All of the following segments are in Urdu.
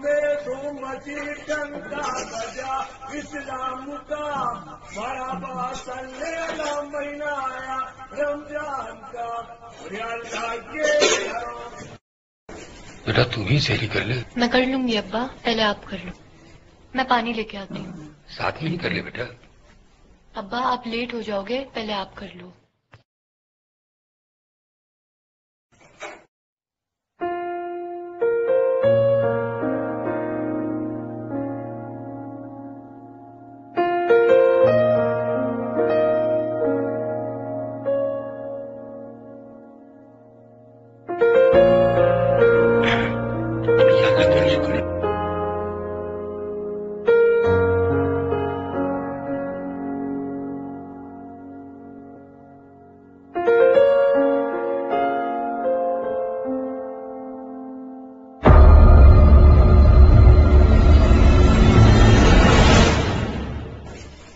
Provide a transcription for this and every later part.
میں تو مچیٹن کا بجا اسلام کا بڑا باصلہ مہینہ آیا رمضان کا اللہ کے بیٹا تم ہی سہری کر لے. میں کر لوں گی ابا، پہلے آپ کر لو. میں پانی لے کے آتی ہوں. ساتھ میں ہی کر لے بیٹا. ابا آپ لیٹ ہو جاؤ گے، پہلے آپ کر لو.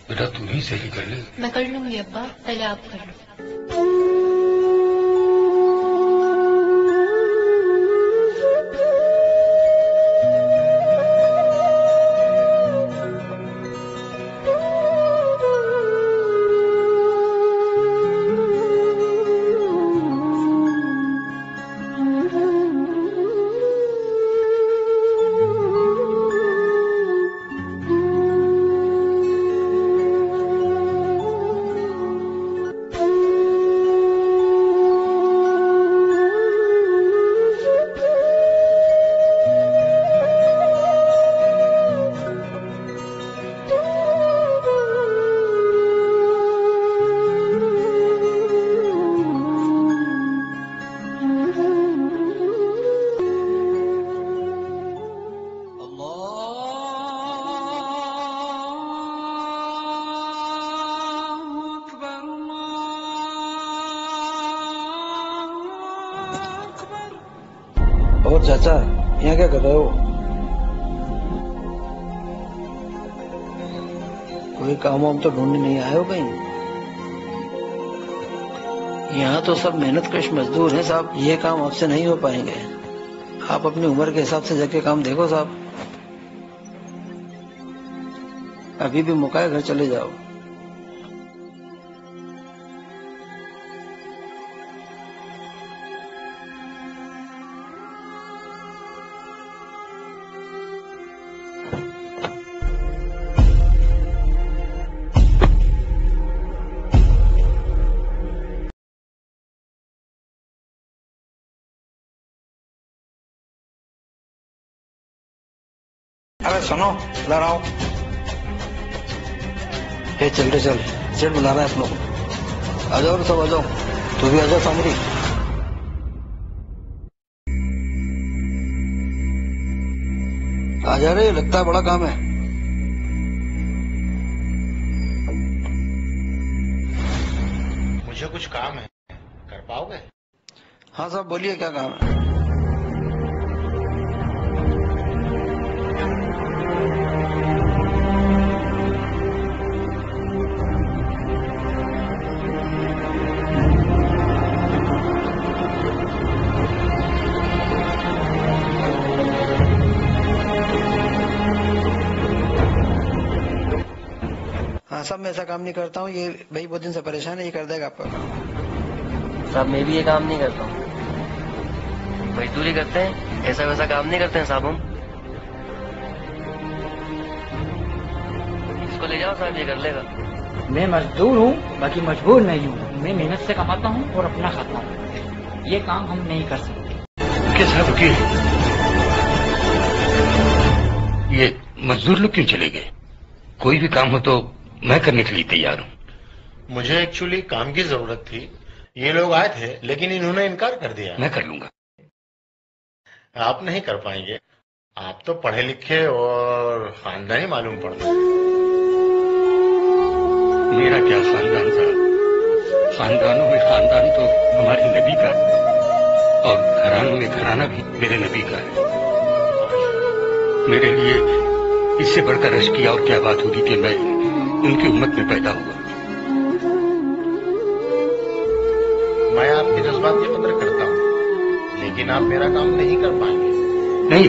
بیٹا تم ہی سہری کر لے. میں کر لوں گی ابا، پہلے آپ کر لو. اور چاچا یہاں کیا کر رہے ہو؟ کوئی کام وام تو ڈھونڈنے نہیں آئے ہو کہیں؟ یہاں تو سب محنت کش مزدور ہیں صاحب، یہ کام آپ سے نہیں ہو پائیں گے. آپ اپنی عمر کے حساب سے جا کے کام دیکھو صاحب. ابھی بھی موقع ہے، گھر چلے جاؤ. ارے سنو، ادھر آؤ. چل رہے چل، سیٹ بلا رہا ہے آپ لوگ. آ جاؤ سب، آ جاؤ. تو بھی آ جاؤ سامری. آ جا رہے، لگتا ہے بڑا کام ہے. مجھے کچھ کام ہے، کر پاؤ گے؟ ہاں صاحب بولیے، کیا کام ہے؟ ہاں صاحب میں ایسا کام نہیں کرتا ہوں، یہ بھائی بہت دن سے پریشان ہے، یہ کر دے گا آپ کا کام. صاحب میں بھی یہ کام نہیں کرتا ہوں، مزدوری کرتے ہیں، ایسا ویسا کام نہیں کرتے ہیں صاحب ہم. اس کو لے جاؤ صاحب، یہ کر لے گا. میں مزدور ہوں، باقی مجبور نہیں ہوں. میں محنت سے کماتا ہوں اور اپنا کھاتا ہوں. یہ کام ہم نہیں کر سکتے. صاحب رکیے، یہ مزدور لوگ کیوں چلے گئے؟ کوئی بھی کام ہو تو میں کرنے کے لیے تیار ہوں. مجھے ایکچولی کام کی ضرورت تھی، یہ لوگ آئے تھے لیکن انہوں نے انکار کر دیا. میں کر لوں گا. آپ نہیں کر پائیں گے، آپ تو پڑھے لکھے اور خاندانی معلوم پڑتا. میرا کیا خاندان صاحب، خاندانوں میں خاندان تو ہمارے نبی کا اور گھرانوں میں گھرانہ بھی میرے نبی کا ہے. میرے لیے اس سے بڑھ کر رش کیا اور کیا بات ہوگی کہ میں ان کی امت میں پیدا ہوا. میں آپ کے جذبات کی قدر کرتا ہوں، لیکن آپ میرا کام نہیں کر پائیں گے. نہیں،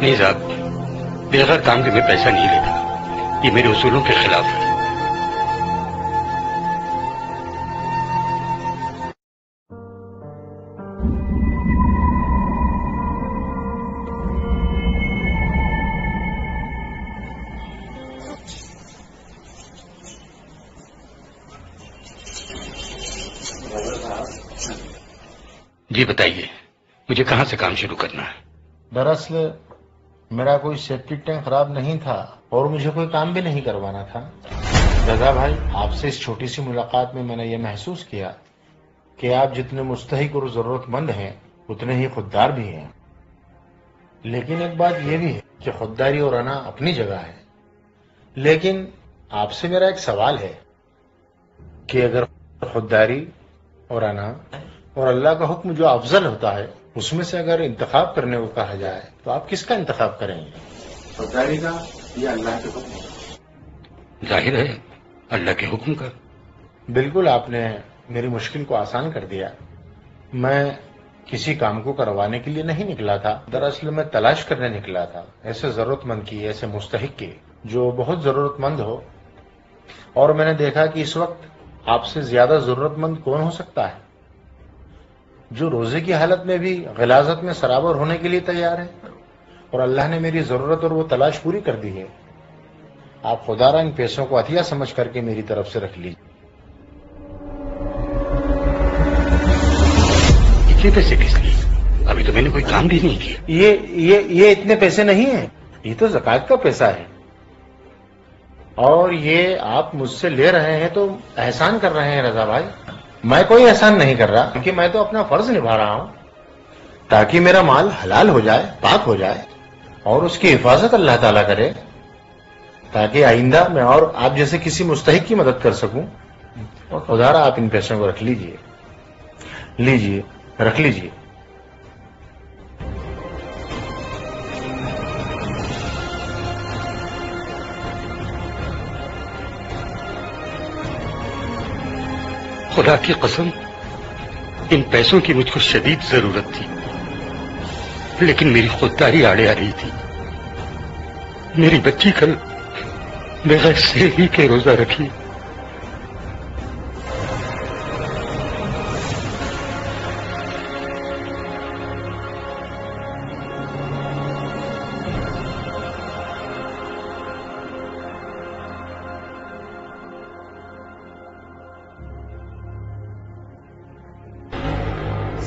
نہیں صاحب، بغیر کام کے میں پیسہ نہیں لیتا، یہ میرے اصولوں کے خلاف ہے۔ جی بتائیے، مجھے کہاں سے کام شروع کرنا ہے؟ دراصل میرا کوئی سیفٹی ٹینک خراب نہیں تھا اور مجھے کوئی کام بھی نہیں کروانا تھا۔ رضا بھائی، آپ سے اس چھوٹی سی ملاقات میں نے یہ محسوس کیا کہ آپ جتنے مستحق اور ضرورت مند ہیں اتنے ہی خوددار بھی ہیں، لیکن ایک بات یہ بھی ہے کہ خودداری اور انا اپنی جگہ ہے، لیکن آپ سے میرا ایک سوال ہے کہ اگر خودداری اور انا اور اللہ کا حکم جو افضل ہوتا ہے اس میں سے اگر انتخاب کرنے کو کہا جائے تو آپ کس کا انتخاب کریں گے؟ خودداری کا یا اللہ کے حکم کا؟ ظاہر ہے اللہ کے حکم کا۔ بالکل، آپ نے میری مشکل کو آسان کر دیا۔ میں کسی کام کو کروانے کے لیے نہیں نکلا تھا، دراصل میں تلاش کرنے نکلا تھا ایسے ضرورت مند کی، ایسے مستحق کی جو بہت ضرورت مند ہو، اور میں نے دیکھا کہ اس وقت آپ سے زیادہ ضرورت مند کون ہو سکتا ہے، جو روزے کی حالت میں بھی غلاظت میں سرابر ہونے کے لیے تیار ہے، اور اللہ نے میری ضرورت اور وہ تلاش پوری کر دی ہے۔ آپ خدا را ان پیسوں کو عطیہ سمجھ کر کے میری طرف سے رکھ لیجیے۔ اتنے پیسے کس لیے؟ ابھی تو میں نے کوئی کام بھی نہیں کیا۔ یہ اتنے پیسے نہیں ہیں، یہ تو زکوٰۃ کا پیسہ ہے، اور یہ آپ مجھ سے لے رہے ہیں تو احسان کر رہے ہیں رضا بھائی۔ میں کوئی احسان نہیں کر رہا، کیونکہ میں تو اپنا فرض نبھا رہا ہوں تاکہ میرا مال حلال ہو جائے، پاک ہو جائے، اور اس کی حفاظت اللہ تعالیٰ کرے، تاکہ آئندہ میں اور آپ جیسے کسی مستحق کی مدد کر سکوں۔ اور خدا را آپ ان پیسوں کو رکھ لیجئے، رکھ لیجئے۔ خدا کی قسم، ان پیسوں کی مجھ کو شدید ضرورت تھی، لیکن میری خودداری آڑے آ رہی تھی۔ میری بچی کل بغیر سیلی کے روزہ رکھی۔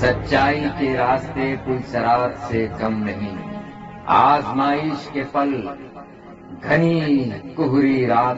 سچائی کے راستے کوئی صراط سے کم نہیں، آزمائش کے پل گھنی کہری رات